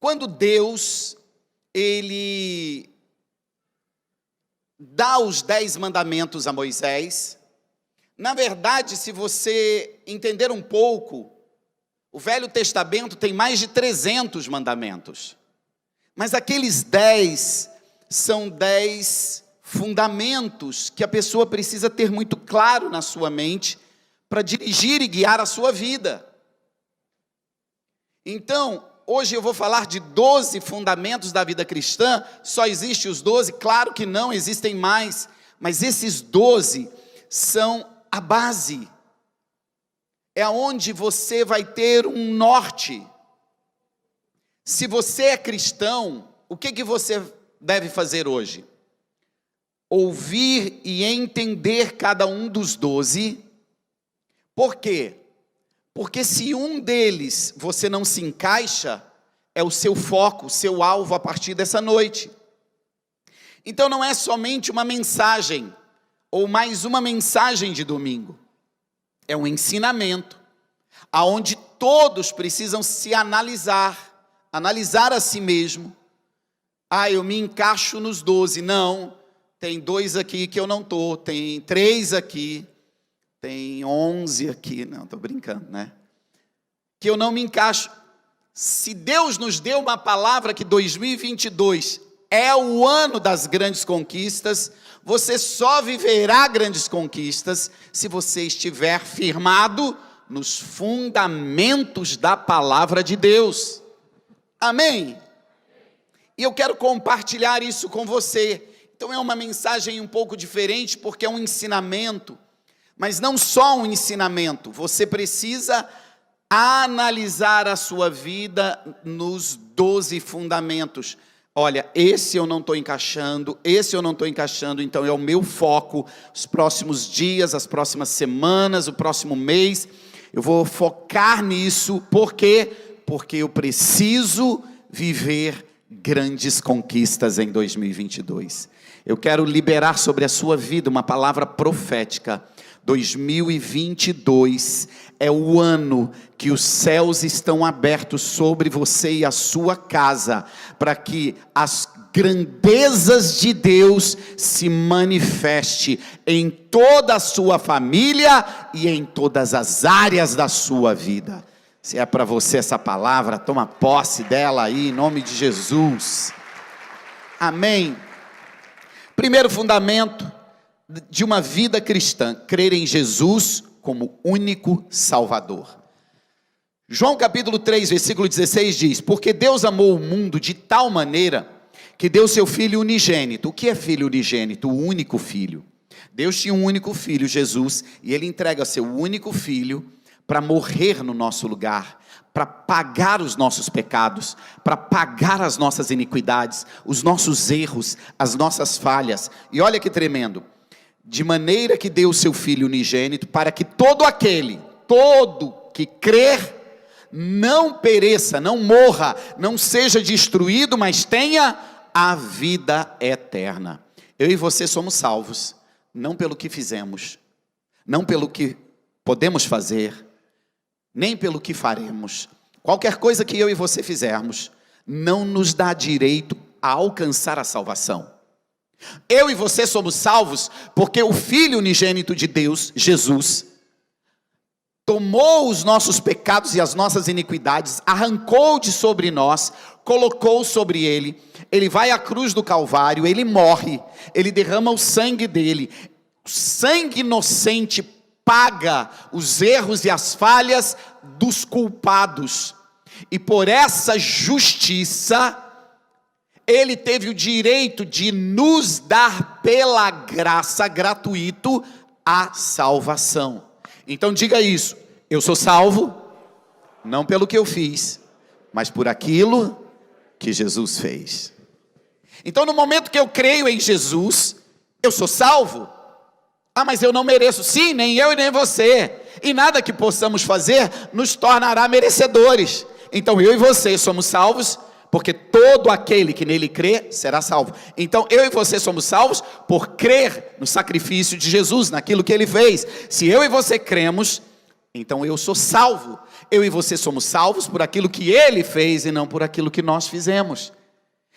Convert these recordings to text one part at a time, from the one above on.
Quando Deus, Ele dá os 10 mandamentos a Moisés, na verdade, se você entender um pouco, o Velho Testamento tem mais de 300 mandamentos. Mas aqueles 10 são 10 fundamentos que a pessoa precisa ter muito claro na sua mente para dirigir e guiar a sua vida. Então, hoje eu vou falar de 12 fundamentos da vida cristã. Só existem os 12? Claro que não, existem mais. Mas esses 12 são a base. É onde você vai ter um norte. Se você é cristão, o que você deve fazer hoje? Ouvir e entender cada um dos 12. Por quê? Porque se um deles você não se encaixa, é o seu foco, o seu alvo a partir dessa noite. Então não é somente uma mensagem, ou mais uma mensagem de domingo. É um ensinamento, aonde todos precisam se analisar a si mesmo. Eu me encaixo nos 12, não, tem 2 aqui que eu não estou, tem 3 aqui, tem 11 aqui, não, estou brincando, né? Que eu não me encaixo. Se Deus nos deu uma palavra que 2022 é o ano das grandes conquistas, você só viverá grandes conquistas se você estiver firmado nos fundamentos da palavra de Deus. Amém? E eu quero compartilhar isso com você. Então é uma mensagem um pouco diferente, porque é um ensinamento. Mas não só um ensinamento, você precisa analisar a sua vida nos 12 fundamentos. Olha, esse eu não estou encaixando, então é o meu foco, os próximos dias, as próximas semanas, o próximo mês, eu vou focar nisso. Por quê? Porque eu preciso viver grandes conquistas em 2022. Eu quero liberar sobre a sua vida uma palavra profética. 2022 é o ano que os céus estão abertos sobre você e a sua casa, para que as grandezas de Deus se manifeste em toda a sua família e em todas as áreas da sua vida. Se é para você essa palavra, toma posse dela aí, em nome de Jesus. Amém. Primeiro fundamento de uma vida cristã: crer em Jesus como único Salvador. João capítulo 3, versículo 16 diz: porque Deus amou o mundo de tal maneira que deu seu Filho unigênito. O que é Filho unigênito? O único Filho. Deus tinha um único Filho, Jesus, e Ele entrega seu único Filho para morrer no nosso lugar, para pagar os nossos pecados, para pagar as nossas iniquidades, os nossos erros, as nossas falhas. E olha que tremendo: de maneira que deu o seu Filho unigênito, para que todo que crer, não pereça, não morra, não seja destruído, mas tenha a vida eterna. Eu e você somos salvos, não pelo que fizemos, não pelo que podemos fazer, nem pelo que faremos. Qualquer coisa que eu e você fizermos, não nos dá direito a alcançar a salvação. Eu e você somos salvos porque o Filho unigênito de Deus, Jesus, tomou os nossos pecados e as nossas iniquidades, arrancou de sobre nós, colocou sobre Ele. Ele vai à cruz do Calvário, Ele morre, Ele derrama o sangue dele. O sangue inocente paga os erros e as falhas dos culpados. E por essa justiça, Ele teve o direito de nos dar pela graça, gratuito, a salvação. Então diga isso: eu sou salvo, não pelo que eu fiz, mas por aquilo que Jesus fez. Então no momento que eu creio em Jesus, eu sou salvo. Mas eu não mereço. Sim, nem eu e nem você. E nada que possamos fazer nos tornará merecedores. Então eu e você somos salvos, porque todo aquele que nele crê será salvo. Então eu e você somos salvos por crer no sacrifício de Jesus, naquilo que Ele fez. Se eu e você cremos, Então eu sou salvo. Eu e você somos salvos por aquilo que Ele fez e não por aquilo que nós fizemos.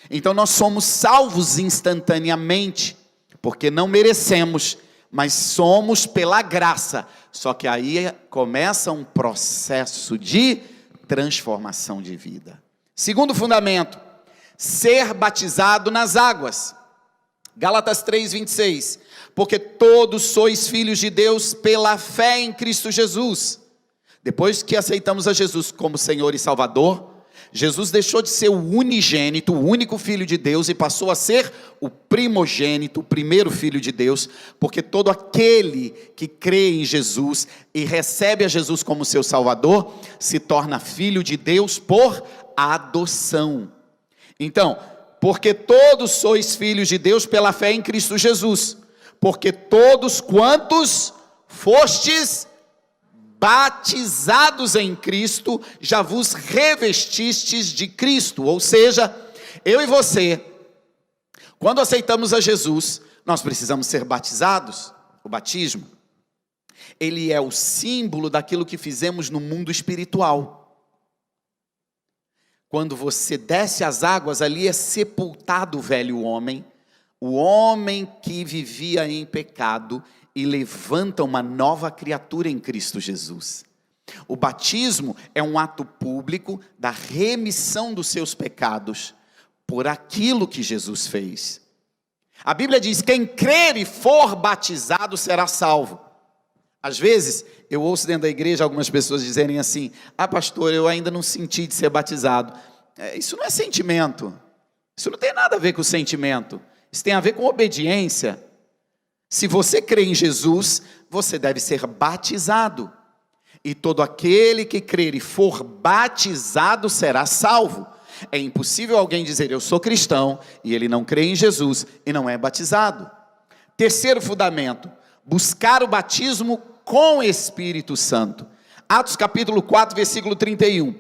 Então nós somos salvos instantaneamente, porque não merecemos, mas somos pela graça. Só que aí começa um processo de transformação de vida. Segundo fundamento, ser batizado nas águas. Gálatas 3:26, porque todos sois filhos de Deus pela fé em Cristo Jesus. Depois que aceitamos a Jesus como Senhor e Salvador, Jesus deixou de ser o unigênito, o único filho de Deus, e passou a ser o primogênito, o primeiro filho de Deus, porque todo aquele que crê em Jesus e recebe a Jesus como seu Salvador, se torna filho de Deus por adoção. Então, porque todos sois filhos de Deus pela fé em Cristo Jesus, porque todos quantos fostes batizados em Cristo, já vos revestistes de Cristo. Ou seja, eu e você, quando aceitamos a Jesus, nós precisamos ser batizados. O batismo, ele é o símbolo daquilo que fizemos no mundo espiritual. Quando você desce as águas, ali é sepultado o velho homem, o homem que vivia em pecado, e levanta uma nova criatura em Cristo Jesus. O batismo é um ato público da remissão dos seus pecados, por aquilo que Jesus fez. A Bíblia diz, quem crer e for batizado será salvo. Às vezes, eu ouço dentro da igreja algumas pessoas dizerem assim, pastor, eu ainda não senti de ser batizado. Isso não é sentimento, isso não tem nada a ver com sentimento, isso tem a ver com obediência. Se você crê em Jesus, você deve ser batizado, e todo aquele que crer e for batizado será salvo. É impossível alguém dizer, eu sou cristão, e ele não crê em Jesus, e não é batizado. Terceiro fundamento, buscar o batismo com o Espírito Santo. Atos capítulo 4, versículo 31.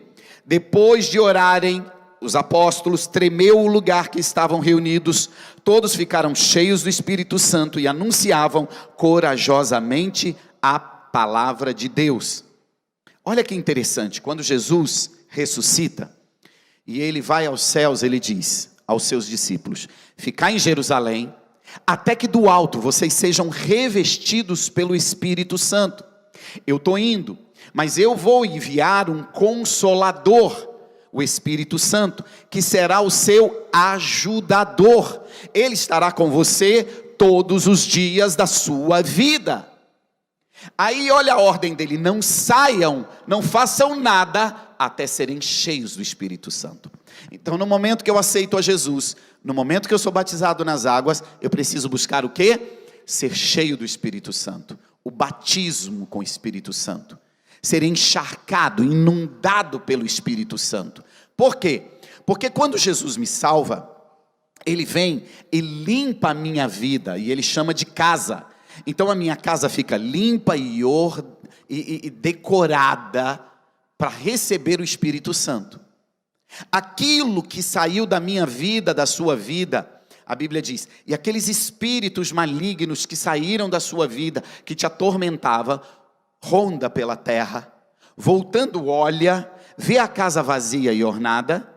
Depois de orarem, os apóstolos, tremeu o lugar que estavam reunidos, todos ficaram cheios do Espírito Santo e anunciavam corajosamente a palavra de Deus. Olha que interessante, quando Jesus ressuscita, e ele vai aos céus, ele diz aos seus discípulos, ficai em Jerusalém, até que do alto vocês sejam revestidos pelo Espírito Santo. Eu estou indo, mas eu vou enviar um Consolador, o Espírito Santo, que será o seu ajudador. Ele estará com você todos os dias da sua vida. Aí olha a ordem dele, não saiam, não façam nada, até serem cheios do Espírito Santo. Então no momento que eu aceito a Jesus, no momento que eu sou batizado nas águas, eu preciso buscar o quê? Ser cheio do Espírito Santo, o batismo com o Espírito Santo, ser encharcado, inundado pelo Espírito Santo. Por quê? Porque quando Jesus me salva, Ele vem e limpa a minha vida, e Ele chama de casa. Então a minha casa fica limpa e decorada para receber o Espírito Santo. Aquilo que saiu da minha vida, da sua vida, a Bíblia diz, e aqueles espíritos malignos que saíram da sua vida, que te atormentava, ronda pela terra, voltando olha, vê a casa vazia e ornada,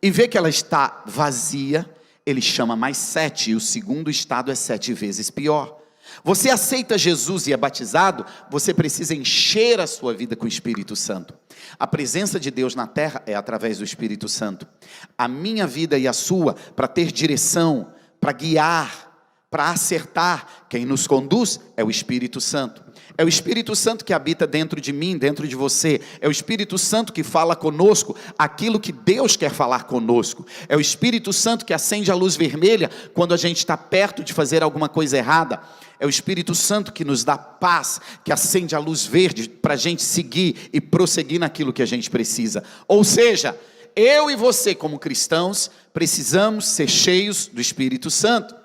e vê que ela está vazia, ele chama mais 7, e o segundo estado é 7 vezes pior. Você aceita Jesus e é batizado, você precisa encher a sua vida com o Espírito Santo. A presença de Deus na terra é através do Espírito Santo. A minha vida e a sua, para ter direção, para guiar, para acertar, quem nos conduz é o Espírito Santo. É o Espírito Santo que habita dentro de mim, dentro de você. É o Espírito Santo que fala conosco aquilo que Deus quer falar conosco. É o Espírito Santo que acende a luz vermelha quando a gente está perto de fazer alguma coisa errada. É o Espírito Santo que nos dá paz, que acende a luz verde para a gente seguir e prosseguir naquilo que a gente precisa. Ou seja, eu e você como cristãos precisamos ser cheios do Espírito Santo.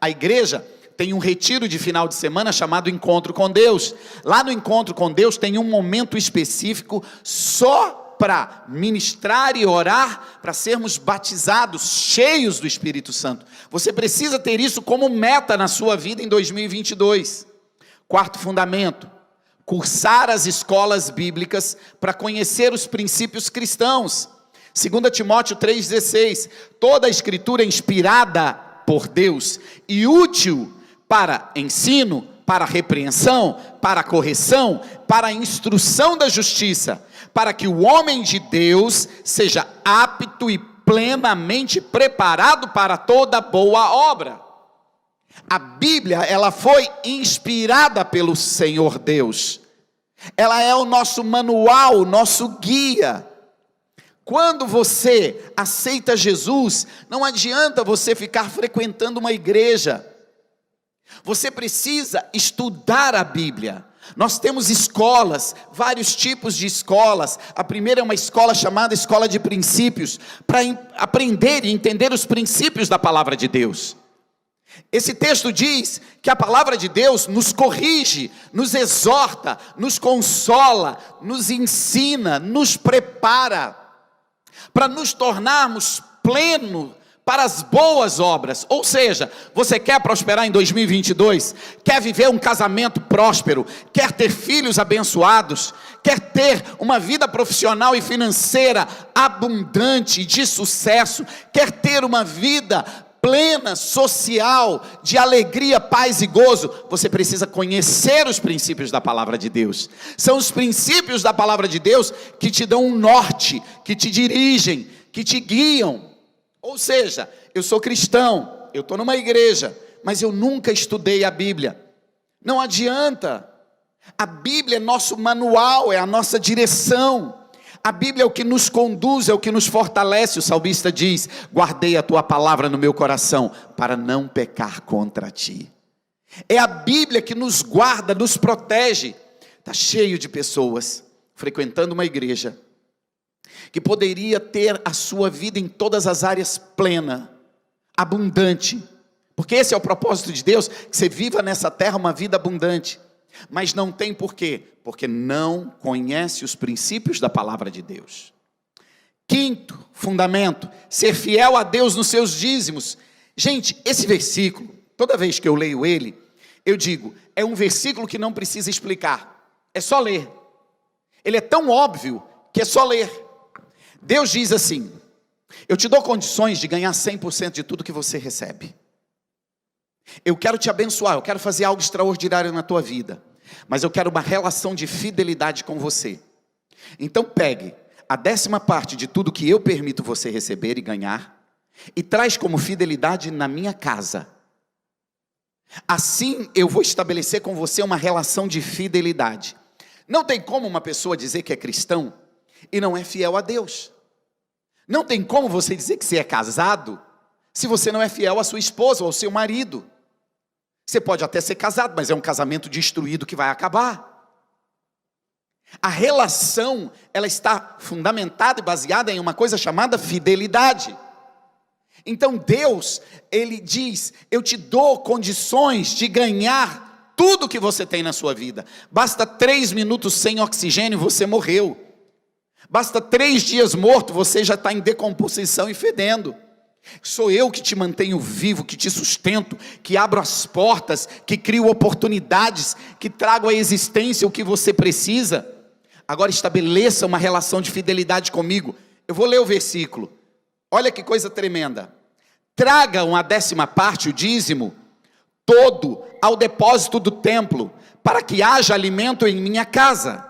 A igreja tem um retiro de final de semana chamado Encontro com Deus. Lá no Encontro com Deus tem um momento específico só para ministrar e orar, para sermos batizados, cheios do Espírito Santo. Você precisa ter isso como meta na sua vida em 2022. Quarto fundamento, cursar as escolas bíblicas para conhecer os princípios cristãos. 2 Timóteo 3,16, toda a escritura é inspirada por Deus e útil para ensino, para repreensão, para correção, para a instrução da justiça, para que o homem de Deus seja apto e plenamente preparado para toda boa obra. A Bíblia, ela foi inspirada pelo Senhor Deus. Ela é o nosso manual, o nosso guia. Quando você aceita Jesus, não adianta você ficar frequentando uma igreja. Você precisa estudar a Bíblia. Nós temos escolas, vários tipos de escolas. A primeira é uma escola chamada Escola de Princípios, para aprender e entender os princípios da palavra de Deus. Esse texto diz que a palavra de Deus nos corrige, nos exorta, nos consola, nos ensina, nos prepara, para nos tornarmos plenos para as boas obras. Ou seja, você quer prosperar em 2022? Quer viver um casamento próspero? Quer ter filhos abençoados? Quer ter uma vida profissional e financeira abundante, de sucesso? Quer ter uma vida plena, social, de alegria, paz e gozo? Você precisa conhecer os princípios da palavra de Deus. São os princípios da palavra de Deus que te dão um norte, que te dirigem, que te guiam. Ou seja, eu sou cristão, eu estou numa igreja, mas eu nunca estudei a Bíblia. Não adianta. A Bíblia é nosso manual, é a nossa direção. A Bíblia é o que nos conduz, é o que nos fortalece. O salmista diz: guardei a tua palavra no meu coração, para não pecar contra ti. É a Bíblia que nos guarda, nos protege. Está cheio de pessoas frequentando uma igreja que poderia ter a sua vida em todas as áreas plena, abundante, porque esse é o propósito de Deus, que você viva nessa terra uma vida abundante, mas não tem por quê? Porque não conhece os princípios da palavra de Deus. Quinto fundamento, ser fiel a Deus nos seus dízimos. Gente, esse versículo, toda vez que eu leio ele, eu digo, é um versículo que não precisa explicar, é só ler. Ele é tão óbvio que é só ler. Deus diz assim: eu te dou condições de ganhar 100% de tudo que você recebe. Eu quero te abençoar, eu quero fazer algo extraordinário na tua vida, mas eu quero uma relação de fidelidade com você. Então pegue a 10ª parte de tudo que eu permito você receber e ganhar, e traz como fidelidade na minha casa. Assim eu vou estabelecer com você uma relação de fidelidade. Não tem como uma pessoa dizer que é cristão e não é fiel a Deus. Não tem como você dizer que você é casado se você não é fiel à sua esposa ou ao seu marido. Você pode até ser casado, mas é um casamento destruído que vai acabar. A relação, ela está fundamentada e baseada em uma coisa chamada fidelidade. Então Deus, Ele diz: eu te dou condições de ganhar tudo que você tem na sua vida. Basta 3 minutos sem oxigênio, você morreu. Basta 3 dias morto, você já está em decomposição e fedendo. Sou eu que te mantenho vivo, que te sustento, que abro as portas, que crio oportunidades, que trago à existência o que você precisa. Agora estabeleça uma relação de fidelidade comigo. Eu vou ler o versículo. Olha que coisa tremenda. Tragam a 10ª parte, o dízimo, todo ao depósito do templo, para que haja alimento em minha casa.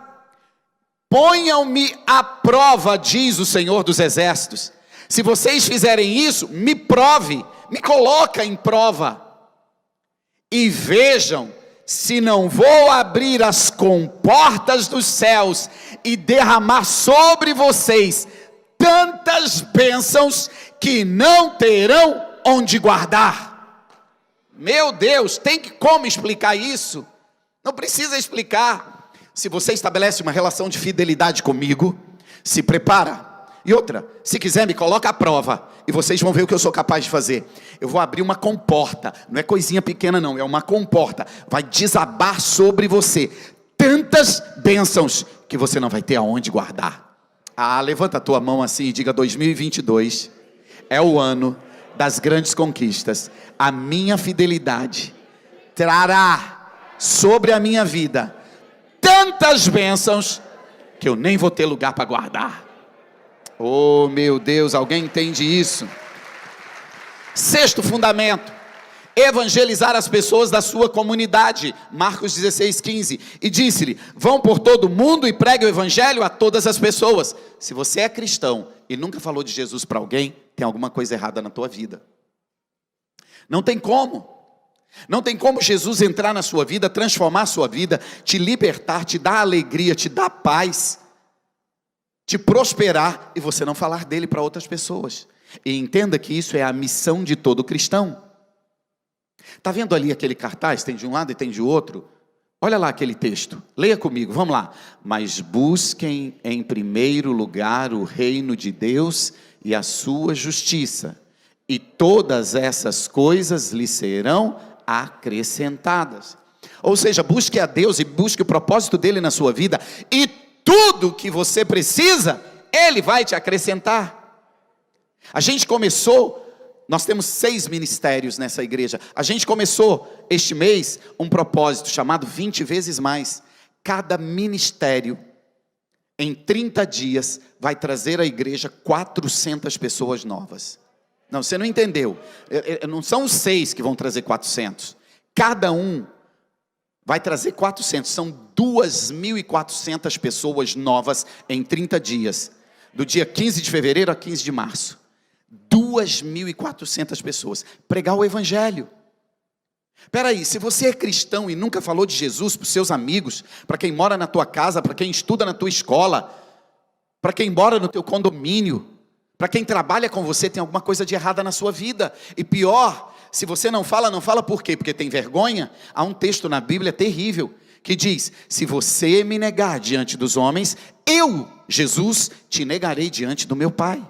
Ponham-me à prova, diz o Senhor dos Exércitos. Se vocês fizerem isso, me prove, me coloca em prova. E vejam se não vou abrir as comportas dos céus e derramar sobre vocês tantas bênçãos que não terão onde guardar. Meu Deus, tem como explicar isso? Não precisa explicar. Se você estabelece uma relação de fidelidade comigo, se prepara. E outra, se quiser me coloca à prova, e vocês vão ver o que eu sou capaz de fazer. Eu vou abrir uma comporta, não é coisinha pequena não, é uma comporta. Vai desabar sobre você tantas bênçãos que você não vai ter aonde guardar. Levanta a tua mão assim e diga: 2022 é o ano das grandes conquistas. A minha fidelidade trará sobre a minha vida tantas tantas bênçãos que eu nem vou ter lugar para guardar. Oh, meu Deus, alguém entende isso? Sexto fundamento: evangelizar as pessoas da sua comunidade. Marcos 16:15. E disse-lhe: vão por todo o mundo e pregue o evangelho a todas as pessoas. Se você é cristão e nunca falou de Jesus para alguém, tem alguma coisa errada na tua vida. Não tem como. Não tem como Jesus entrar na sua vida, transformar a sua vida, te libertar, te dar alegria, te dar paz, te prosperar, e você não falar dele para outras pessoas. E entenda que isso é a missão de todo cristão. Está vendo ali aquele cartaz? Tem de um lado e tem de outro. Olha lá aquele texto, leia comigo, vamos lá. Mas busquem em primeiro lugar o reino de Deus e a sua justiça, e todas essas coisas lhe serão acrescentadas. Ou seja, busque a Deus e busque o propósito dele na sua vida, e tudo que você precisa, ele vai te acrescentar. A gente começou, nós temos 6 ministérios nessa igreja. A gente começou este mês um propósito chamado 20 vezes mais. Cada ministério, em 30 dias, vai trazer à igreja 400 pessoas novas. Não, você não entendeu. Não são os 6 que vão trazer 400. Cada um vai trazer 400. São 2.400 pessoas novas em 30 dias. Do dia 15 de fevereiro a 15 de março. 2.400 pessoas. Pregar o evangelho. Espera aí, se você é cristão e nunca falou de Jesus para os seus amigos, para quem mora na tua casa, para quem estuda na tua escola, para quem mora no teu condomínio, para quem trabalha com você, tem alguma coisa de errada na sua vida. E pior, se você não fala por quê? Porque tem vergonha? Há um texto na Bíblia terrível que diz: se você me negar diante dos homens, eu, Jesus, te negarei diante do meu Pai.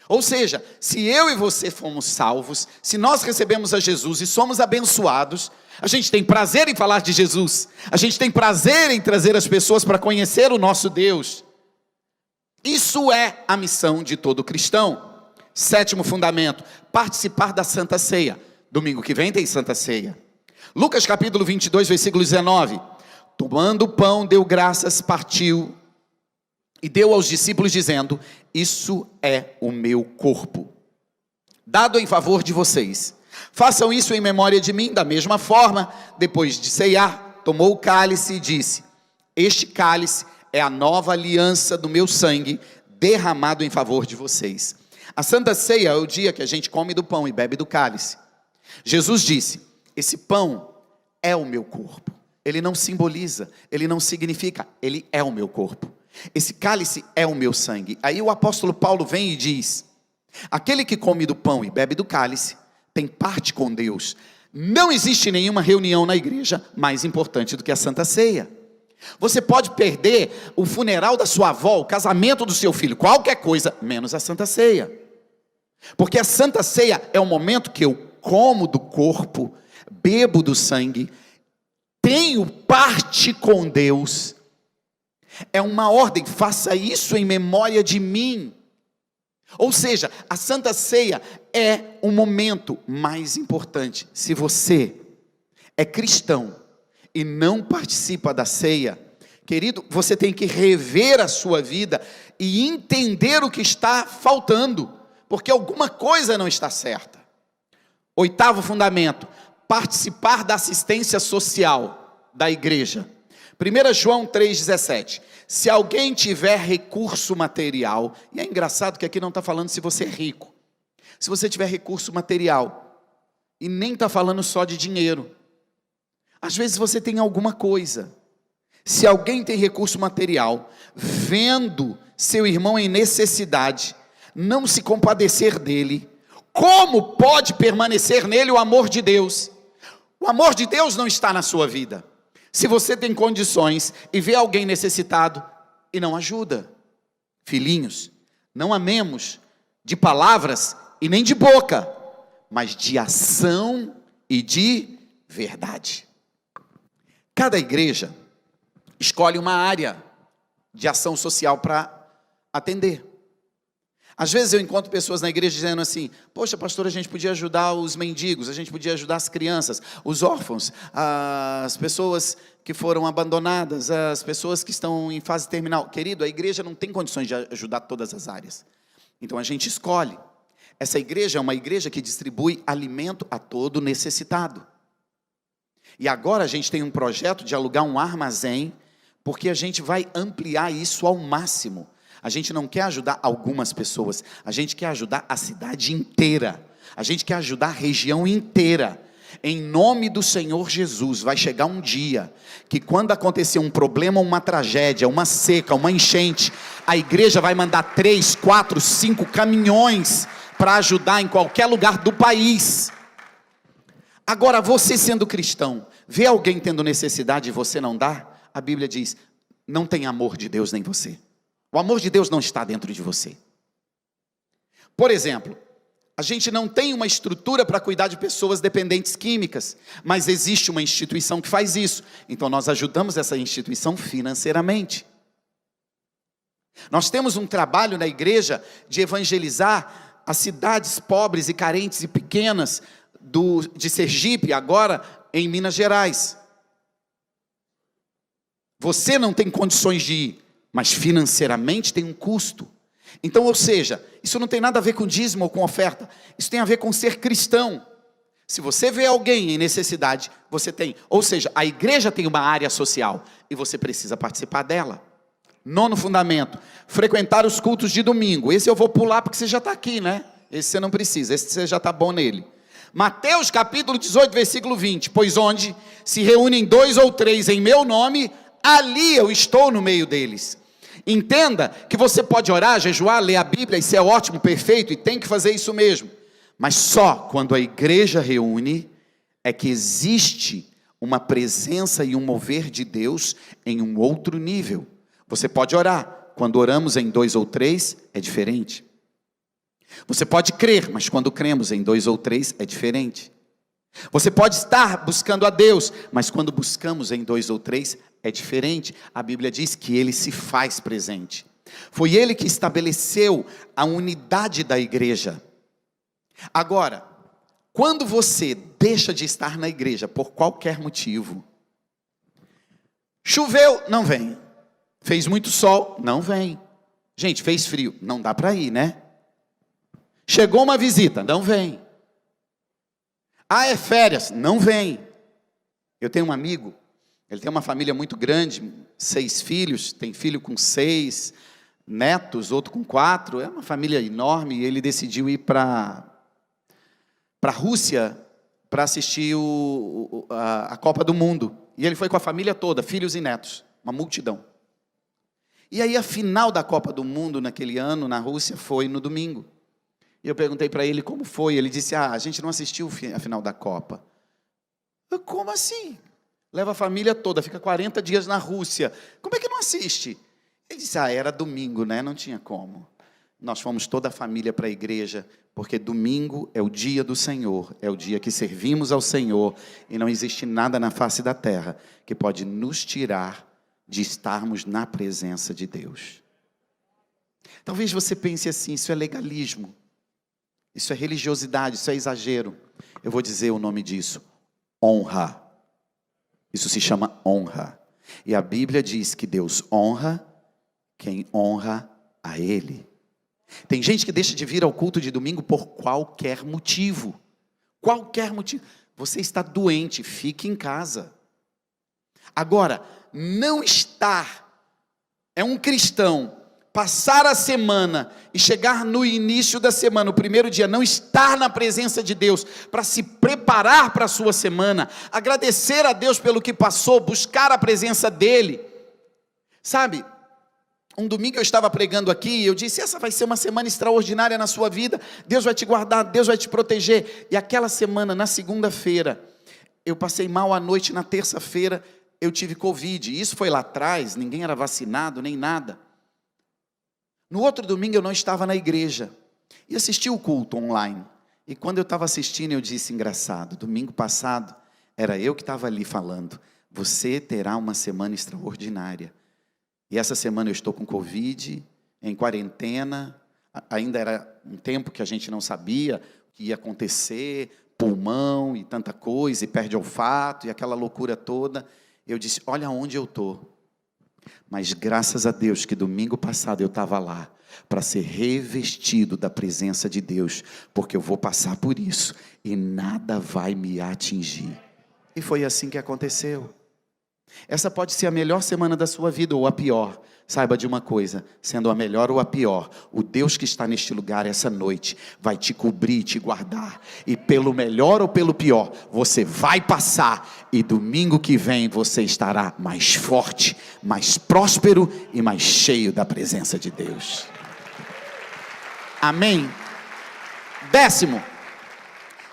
Ou seja, se eu e você fomos salvos, se nós recebemos a Jesus e somos abençoados, a gente tem prazer em falar de Jesus, a gente tem prazer em trazer as pessoas para conhecer o nosso Deus. Isso é a missão de todo cristão. Sétimo fundamento: participar da Santa Ceia. Domingo que vem tem Santa Ceia. Lucas capítulo 22, versículo 19. Tomando o pão, deu graças, partiu e deu aos discípulos, dizendo: isso é o meu corpo, dado em favor de vocês. Façam isso em memória de mim. Da mesma forma, depois de ceiar, tomou o cálice e disse: este cálice é a nova aliança do meu sangue, derramado em favor de vocês. A Santa Ceia é o dia que a gente come do pão e bebe do cálice. Jesus disse: esse pão é o meu corpo. Ele não simboliza, ele não significa, ele é o meu corpo. Esse cálice é o meu sangue. Aí o apóstolo Paulo vem e diz: aquele que come do pão e bebe do cálice tem parte com Deus. Não existe nenhuma reunião na igreja mais importante do que a Santa Ceia. Você pode perder o funeral da sua avó, o casamento do seu filho, qualquer coisa, menos a Santa Ceia. Porque a Santa Ceia é o momento que eu como do corpo, bebo do sangue, tenho parte com Deus. É uma ordem: faça isso em memória de mim. Ou seja, a Santa Ceia é o momento mais importante. Se você é cristão e não participa da ceia, querido, você tem que rever a sua vida e entender o que está faltando, porque alguma coisa não está certa. Oitavo fundamento: participar da assistência social da igreja. 1 João 3,17. Se alguém tiver recurso material, e é engraçado que aqui não está falando se você é rico, se você tiver recurso material, e nem está falando só de dinheiro, às vezes você tem alguma coisa. Se alguém tem recurso material, vendo seu irmão em necessidade, não se compadecer dele, como pode permanecer nele o amor de Deus? O amor de Deus não está na sua vida. Se você tem condições e vê alguém necessitado e não ajuda, filhinhos, não amemos de palavras e nem de boca, mas de ação e de verdade. Cada igreja escolhe uma área de ação social para atender. Às vezes eu encontro pessoas na igreja dizendo assim: poxa, pastor, a gente podia ajudar os mendigos, a gente podia ajudar as crianças, os órfãos, as pessoas que foram abandonadas, as pessoas que estão em fase terminal. Querido, a igreja não tem condições de ajudar todas as áreas. Então a gente escolhe. Essa igreja é uma igreja que distribui alimento a todo necessitado. E agora a gente tem um projeto de alugar um armazém, porque a gente vai ampliar isso ao máximo. A gente não quer ajudar algumas pessoas, a gente quer ajudar a cidade inteira, a gente quer ajudar a região inteira. Em nome do Senhor Jesus, vai chegar um dia que quando acontecer um problema, uma tragédia, uma seca, uma enchente, a igreja vai mandar 3, 4, 5 caminhões para ajudar em qualquer lugar do país. Agora, você sendo cristão, vê alguém tendo necessidade e você não dá? A Bíblia diz: não tem amor de Deus nem você. O amor de Deus não está dentro de você. Por exemplo, a gente não tem uma estrutura para cuidar de pessoas dependentes químicas, mas existe uma instituição que faz isso. Então nós ajudamos essa instituição financeiramente. Nós temos um trabalho na igreja de evangelizar as cidades pobres e carentes e pequenas de Sergipe, agora em Minas Gerais. Você não tem condições de ir, mas financeiramente tem um custo. Então, ou seja, isso não tem nada a ver com dízimo ou com oferta, isso tem a ver com ser cristão. Se você vê alguém em necessidade, você tem, ou seja, a igreja tem uma área social, e você precisa participar dela. 9º fundamento, frequentar os cultos de domingo. Esse eu vou pular porque você já está aqui, né? Esse você não precisa, esse você já está bom nele. Mateus capítulo 18, versículo 20, pois onde se reúnem 2 ou 3 em meu nome, ali eu estou no meio deles. Entenda que você pode orar, jejuar, ler a Bíblia, isso é ótimo, perfeito, e tem que fazer isso mesmo. Mas só quando a igreja reúne, é que existe uma presença e um mover de Deus em um outro nível. Você pode orar, quando oramos em 2 ou 3, é diferente. Você pode crer, mas quando cremos em 2 ou 3, é diferente. Você pode estar buscando a Deus, mas quando buscamos em 2 ou 3, é diferente. A Bíblia diz que Ele se faz presente. Foi Ele que estabeleceu a unidade da igreja. Agora, quando você deixa de estar na igreja por qualquer motivo, choveu, não vem. Fez muito sol, não vem. Gente, fez frio, não dá para ir, né? Chegou uma visita, não vem. Ah, é férias, não vem. Eu tenho um amigo, ele tem uma família muito grande, 6 filhos, tem filho com 6 netos, outro com 4, é uma família enorme, e ele decidiu ir para a Rússia para assistir a Copa do Mundo. E ele foi com a família toda, filhos e netos, uma multidão. E aí a final da Copa do Mundo naquele ano, na Rússia, foi no domingo. E eu perguntei para ele como foi. Ele disse: a gente não assistiu a final da Copa. Eu, como assim? Leva a família toda, fica 40 dias na Rússia. Como é que não assiste? Ele disse: era domingo, né? Não tinha como. Nós fomos toda a família para a igreja, porque domingo é o dia do Senhor, é o dia que servimos ao Senhor, e não existe nada na face da terra que pode nos tirar de estarmos na presença de Deus. Talvez você pense assim: isso é legalismo, isso é religiosidade, isso é exagero. Eu vou dizer o nome disso: honra. Isso se chama honra. E a Bíblia diz que Deus honra quem honra a Ele. Tem gente que deixa de vir ao culto de domingo por qualquer motivo. Qualquer motivo. Você está doente, fique em casa. Agora, não estar, é um cristão, passar a semana e chegar no início da semana, o primeiro dia, não estar na presença de Deus, para se preparar para a sua semana, agradecer a Deus pelo que passou, buscar a presença dEle. Sabe, um domingo eu estava pregando aqui e eu disse: essa vai ser uma semana extraordinária na sua vida, Deus vai te guardar, Deus vai te proteger. E aquela semana, na segunda-feira, eu passei mal à noite, na terça-feira eu tive Covid. Isso foi lá atrás, ninguém era vacinado, nem nada. No outro domingo eu não estava na igreja, e assisti o culto online. E quando eu estava assistindo, eu disse: engraçado, domingo passado, era eu que estava ali falando: você terá uma semana extraordinária. E essa semana eu estou com Covid, em quarentena, ainda era um tempo que a gente não sabia o que ia acontecer, pulmão e tanta coisa, e perde olfato, e aquela loucura toda. Eu disse, olha onde eu estou. Mas graças a Deus que domingo passado eu estava lá, para ser revestido da presença de Deus, porque eu vou passar por isso, e nada vai me atingir. E foi assim que aconteceu. Essa pode ser a melhor semana da sua vida, ou a pior. Saiba de uma coisa, sendo a melhor ou a pior, o Deus que está neste lugar essa noite, vai te cobrir e te guardar, e pelo melhor ou pelo pior, você vai passar, e domingo que vem você estará mais forte, mais próspero, e mais cheio da presença de Deus. Amém? 10º,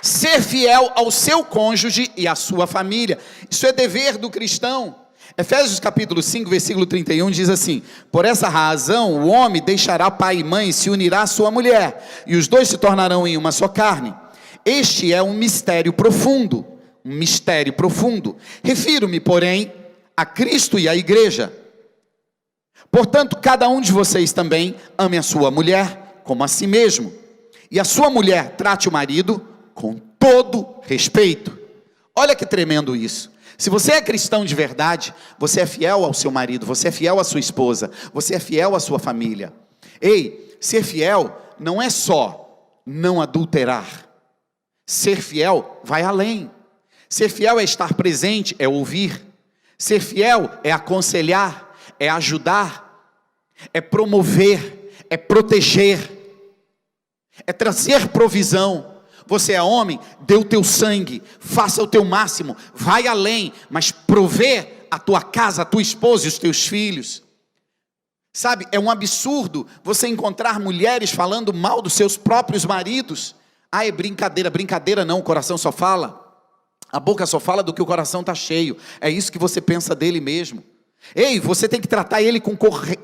ser fiel ao seu cônjuge e à sua família. Isso é dever do cristão. Efésios capítulo 5, versículo 31 diz assim: por essa razão o homem deixará pai e mãe e se unirá à sua mulher, e os dois se tornarão em uma só carne. Este é um mistério profundo, refiro-me, porém, a Cristo e à igreja. Portanto, cada um de vocês também ame a sua mulher como a si mesmo, e a sua mulher trate o marido com todo respeito. Olha que tremendo isso. Se você é cristão de verdade, você é fiel ao seu marido, você é fiel à sua esposa, você é fiel à sua família. Ei, ser fiel não é só não adulterar. Ser fiel vai além. Ser fiel é estar presente, é ouvir. Ser fiel é aconselhar, é ajudar, é promover, é proteger, é trazer provisão. Você é homem, dê o teu sangue, faça o teu máximo, vai além, mas provê a tua casa, a tua esposa e os teus filhos. Sabe, é um absurdo você encontrar mulheres falando mal dos seus próprios maridos. Ah, é brincadeira. Brincadeira não, o coração só fala. A boca só fala do que o coração está cheio. É isso que você pensa dele mesmo. Ei, você tem que tratar ele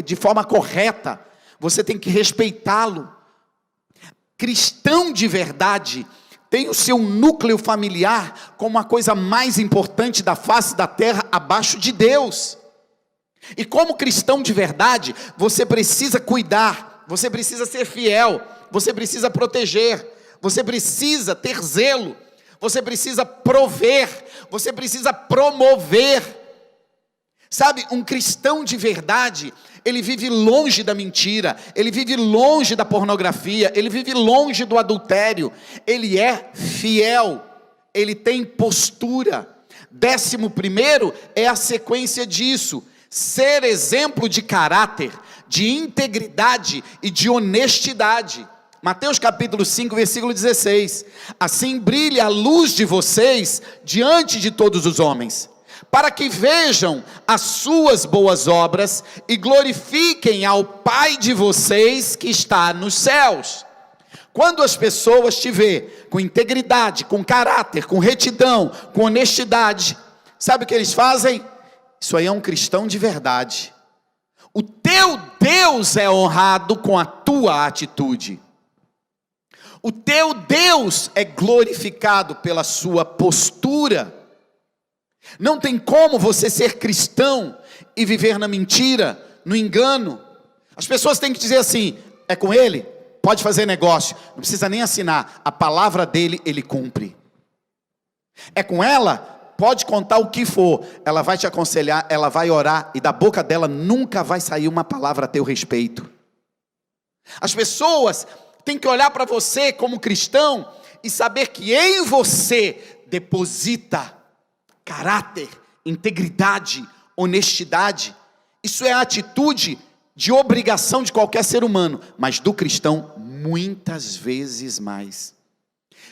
de forma correta. Você tem que respeitá-lo. Cristão de verdade tem o seu núcleo familiar como a coisa mais importante da face da terra abaixo de Deus. E como cristão de verdade, você precisa cuidar, você precisa ser fiel, você precisa proteger, você precisa ter zelo, você precisa prover, você precisa promover. Sabe, um cristão de verdade, ele vive longe da mentira, ele vive longe da pornografia, ele vive longe do adultério, ele é fiel, ele tem postura. 11º é a sequência disso: ser exemplo de caráter, de integridade e de honestidade. Mateus capítulo 5, versículo 16: assim brilhe a luz de vocês diante de todos os homens, para que vejam as suas boas obras e glorifiquem ao Pai de vocês que está nos céus. Quando as pessoas te vêem com integridade, com caráter, com retidão, com honestidade, sabe o que eles fazem? Isso aí é um cristão de verdade. O teu Deus é honrado com a tua atitude. O teu Deus é glorificado pela sua postura. Não tem como você ser cristão e viver na mentira, no engano. As pessoas têm que dizer assim: é com ele? Pode fazer negócio, não precisa nem assinar, a palavra dele ele cumpre. É com ela? Pode contar o que for, ela vai te aconselhar, ela vai orar, e da boca dela nunca vai sair uma palavra a teu respeito. As pessoas têm que olhar para você como cristão e saber que em você deposita caráter, integridade, honestidade. Isso é a atitude de obrigação de qualquer ser humano, mas do cristão muitas vezes mais.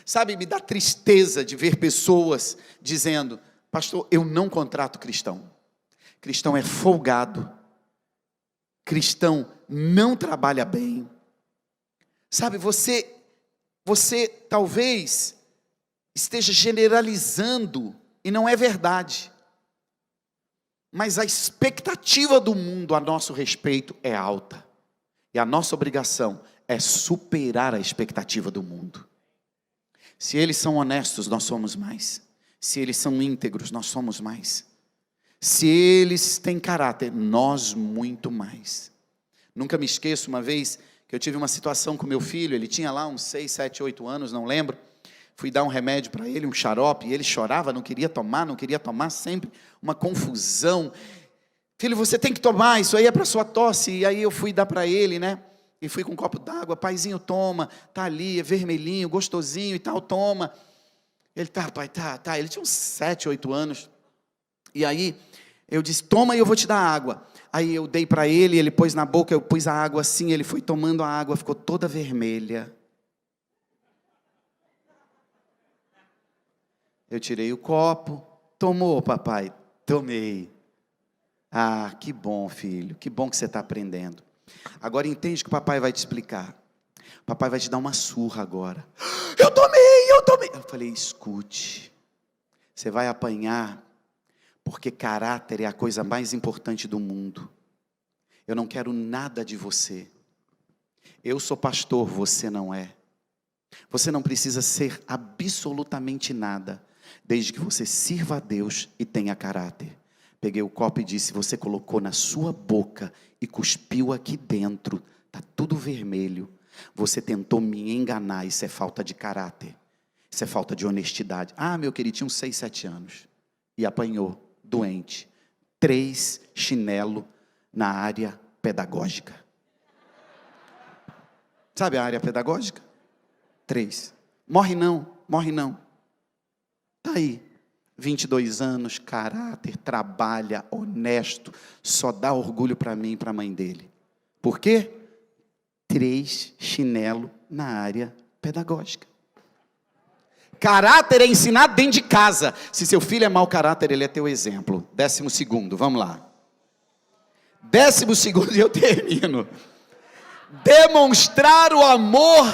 Sabe, me dá tristeza de ver pessoas dizendo: pastor, eu não contrato cristão. Cristão é folgado. Cristão não trabalha bem. Sabe, você talvez esteja generalizando, e não é verdade. Mas a expectativa do mundo a nosso respeito é alta. E a nossa obrigação é superar a expectativa do mundo. Se eles são honestos, nós somos mais. Se eles são íntegros, nós somos mais. Se eles têm caráter, nós muito mais. Nunca me esqueço uma vez que eu tive uma situação com meu filho, ele tinha lá uns 6, 7, 8 anos, não lembro. Fui dar um remédio para ele, um xarope, e ele chorava, não queria tomar, sempre uma confusão. Filho, você tem que tomar, isso aí é para sua tosse. E aí eu fui dar para ele, né? E fui com um copo d'água, paizinho, toma, tá ali, é vermelhinho, gostosinho e tal, toma. Ele, tá, pai, tá. Ele tinha uns 7, 8 anos. E aí eu disse, toma e eu vou te dar água. Aí eu dei para ele pôs na boca, eu pus a água assim, ele foi tomando a água, ficou toda vermelha. Eu tirei o copo, tomou, papai? Tomei. Ah, que bom, filho, que bom que você está aprendendo. Agora entende que o papai vai te explicar. O papai vai te dar uma surra agora. Eu tomei. Eu falei, escute, você vai apanhar, porque caráter é a coisa mais importante do mundo. Eu não quero nada de você. Eu sou pastor, você não é. Você não precisa ser absolutamente nada, desde que você sirva a Deus e tenha caráter. Peguei o copo e disse, você colocou na sua boca e cuspiu aqui dentro, está tudo vermelho. Você tentou me enganar, isso é falta de caráter. Isso é falta de honestidade. Ah, meu querido, tinha uns 6, 7 anos. E apanhou, doente. 3 chinelos na área pedagógica. Sabe a área pedagógica? 3. Morre não. Está aí. 22 anos, caráter, trabalha, honesto, só dá orgulho para mim e para a mãe dele. Por quê? 3 chinelos na área pedagógica. Caráter é ensinado dentro de casa. Se seu filho é mau caráter, ele é teu exemplo. 12º, vamos lá. 12º e eu termino. Demonstrar o amor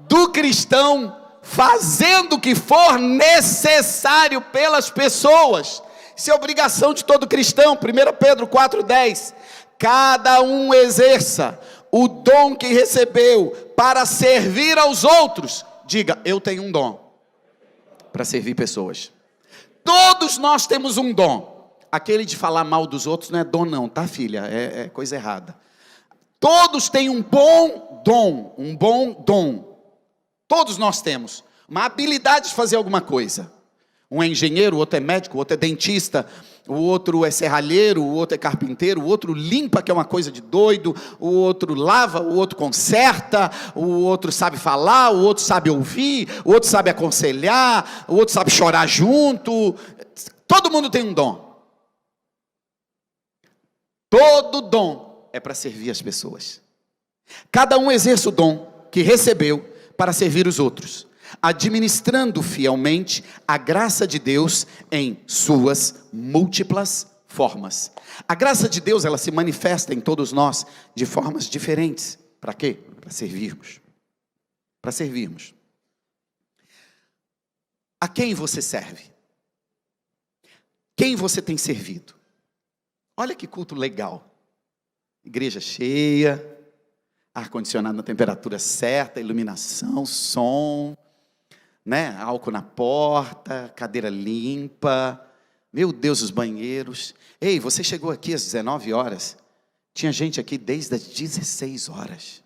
do cristão, fazendo o que for necessário pelas pessoas. Isso é obrigação de todo cristão. 1 Pedro 4,10. Cada um exerça o dom que recebeu para servir aos outros. Diga, eu tenho um dom para servir pessoas. Todos nós temos um dom. Aquele de falar mal dos outros não é dom não, tá, filha? É coisa errada. Todos têm um bom dom. Todos nós temos uma habilidade de fazer alguma coisa. Um é engenheiro, o outro é médico, o outro é dentista, o outro é serralheiro, o outro é carpinteiro, o outro limpa, que é uma coisa de doido, o outro lava, o outro conserta, o outro sabe falar, o outro sabe ouvir, o outro sabe aconselhar, o outro sabe chorar junto. Todo mundo tem um dom. Todo dom é para servir as pessoas. Cada um exerce o dom que recebeu para servir os outros, administrando fielmente a graça de Deus em suas múltiplas formas. A graça de Deus, ela se manifesta em todos nós de formas diferentes. Para quê? Para servirmos. Para servirmos. A quem você serve? Quem você tem servido? Olha que culto legal. Igreja cheia, ar-condicionado na temperatura certa, iluminação, som, né? Álcool na porta, cadeira limpa. Meu Deus, os banheiros. Ei, você chegou aqui às 19 horas. Tinha gente aqui desde as 16 horas.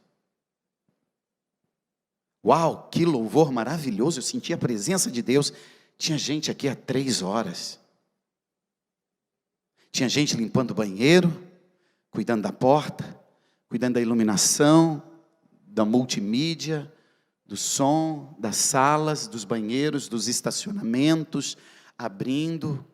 Uau, que louvor maravilhoso. Eu senti a presença de Deus. Tinha gente aqui há 3 horas. Tinha gente limpando o banheiro, cuidando da porta, cuidando da iluminação, da multimídia, do som, das salas, dos banheiros, dos estacionamentos, abrindo.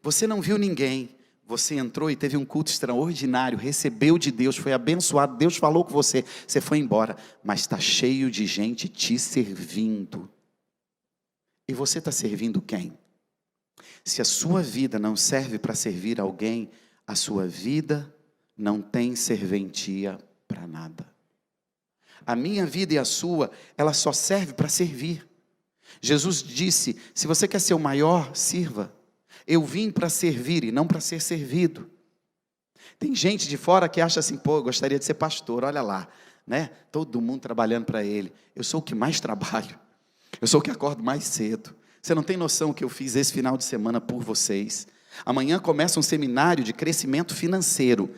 Você não viu ninguém, você entrou e teve um culto extraordinário, recebeu de Deus, foi abençoado, Deus falou com você, você foi embora, mas está cheio de gente te servindo. E você está servindo quem? Se a sua vida não serve para servir alguém, a sua vida não tem serventia para nada. A minha vida e a sua, ela só serve para servir. Jesus disse, se você quer ser o maior, sirva. Eu vim para servir e não para ser servido. Tem gente de fora que acha assim, pô, eu gostaria de ser pastor, olha lá, né? Todo mundo trabalhando para ele. Eu sou o que mais trabalho. Eu sou o que acordo mais cedo. Você não tem noção o que eu fiz esse final de semana por vocês. Amanhã começa um seminário de crescimento financeiro.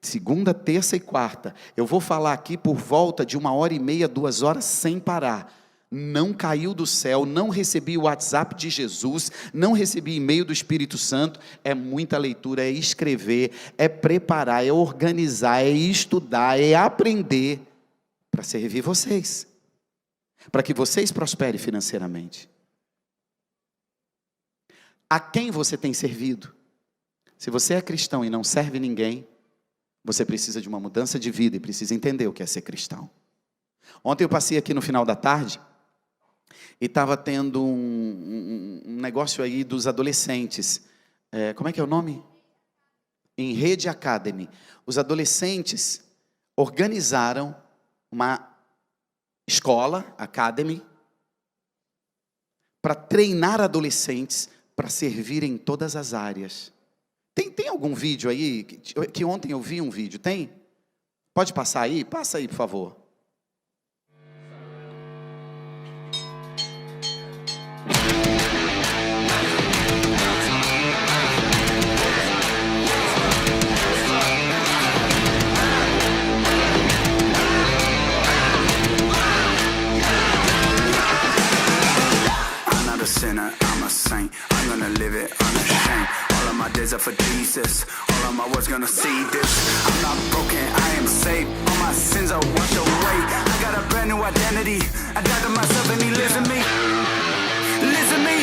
segunda, terça e quarta, eu vou falar aqui por volta de 1h30, 2 horas sem parar. Não caiu do céu, não recebi o WhatsApp de Jesus, não recebi e-mail do Espírito Santo. É muita leitura, é escrever, é preparar, é organizar, é estudar, é aprender para servir vocês, para que vocês prosperem financeiramente. A quem você tem servido? Se você é cristão e não serve ninguém, você precisa de uma mudança de vida e precisa entender o que é ser cristão. Ontem eu passei aqui no final da tarde e estava tendo um negócio aí dos adolescentes. Como é que é o nome? Em Rede Academy. Os adolescentes organizaram uma escola, Academy, para treinar adolescentes para servir em todas as áreas. Tem algum vídeo aí? Que ontem eu vi um vídeo, tem? Pode passar aí? Passa aí, por favor. Sinner, I'm a saint. I'm gonna live it unashamed. All of my days are for Jesus. All of my words gonna see this. I'm not broken, I am saved. All my sins are washed away. I got a brand new identity. I died to myself and he lives in me. Lives in me.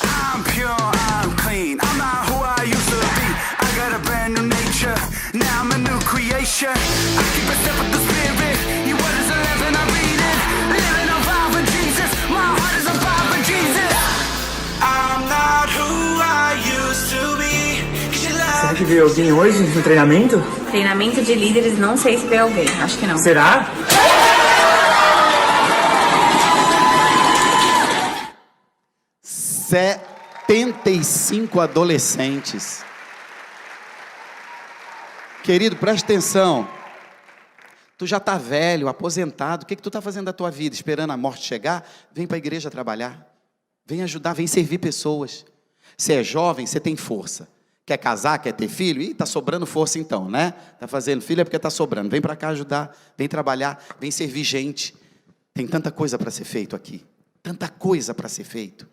I'm pure, I'm clean. I'm not who I used to be. I got a brand new nature. Now I'm a new creation. I keep a step with the Spirit. Your word is 11, I read it. Living on fire for Jesus. My heart is on fire for Jesus. I'm not who I used to be. Será que veio alguém hoje no treinamento? Treinamento de líderes, não sei se veio alguém. Acho que não. Será? É 75 adolescentes. Querido, preste atenção. Tu já está velho, aposentado. O que tu está fazendo da tua vida? Esperando a morte chegar? Vem para a igreja trabalhar. Vem ajudar, vem servir pessoas. Você é jovem, você tem força. Quer casar, quer ter filho? Ih, está sobrando força então, né? Está fazendo filho é porque está sobrando. Vem para cá ajudar, vem trabalhar, vem servir gente. Tem tanta coisa para ser feito aqui. Tanta coisa para ser feito.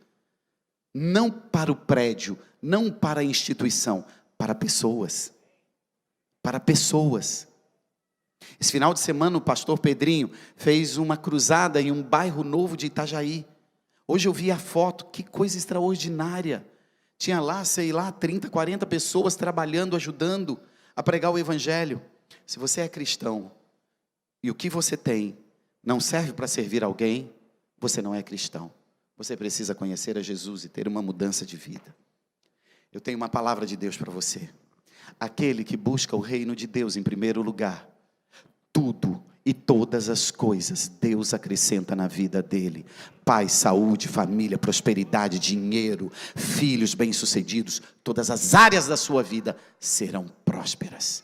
Não para o prédio, não para a instituição, para pessoas. Para pessoas. Esse final de semana o pastor Pedrinho fez uma cruzada em um bairro novo de Itajaí. Hoje eu vi a foto, que coisa extraordinária. Tinha lá, 30, 40 pessoas trabalhando, ajudando a pregar o evangelho. Se você é cristão e o que você tem não serve para servir alguém, você não é cristão. Você precisa conhecer a Jesus e ter uma mudança de vida. Eu tenho uma palavra de Deus para você. Aquele que busca o reino de Deus em primeiro lugar, tudo e todas as coisas Deus acrescenta na vida dele. Paz, saúde, família, prosperidade, dinheiro, filhos bem-sucedidos, todas as áreas da sua vida serão prósperas.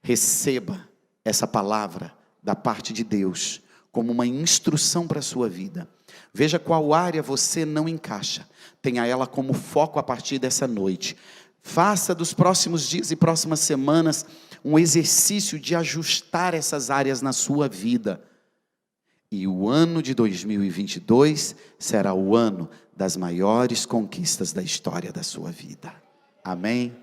Receba essa palavra da parte de Deus como uma instrução para a sua vida. Veja qual área você não encaixa. Tenha ela como foco a partir dessa noite. Faça dos próximos dias e próximas semanas um exercício de ajustar essas áreas na sua vida. E o ano de 2022 será o ano das maiores conquistas da história da sua vida. Amém?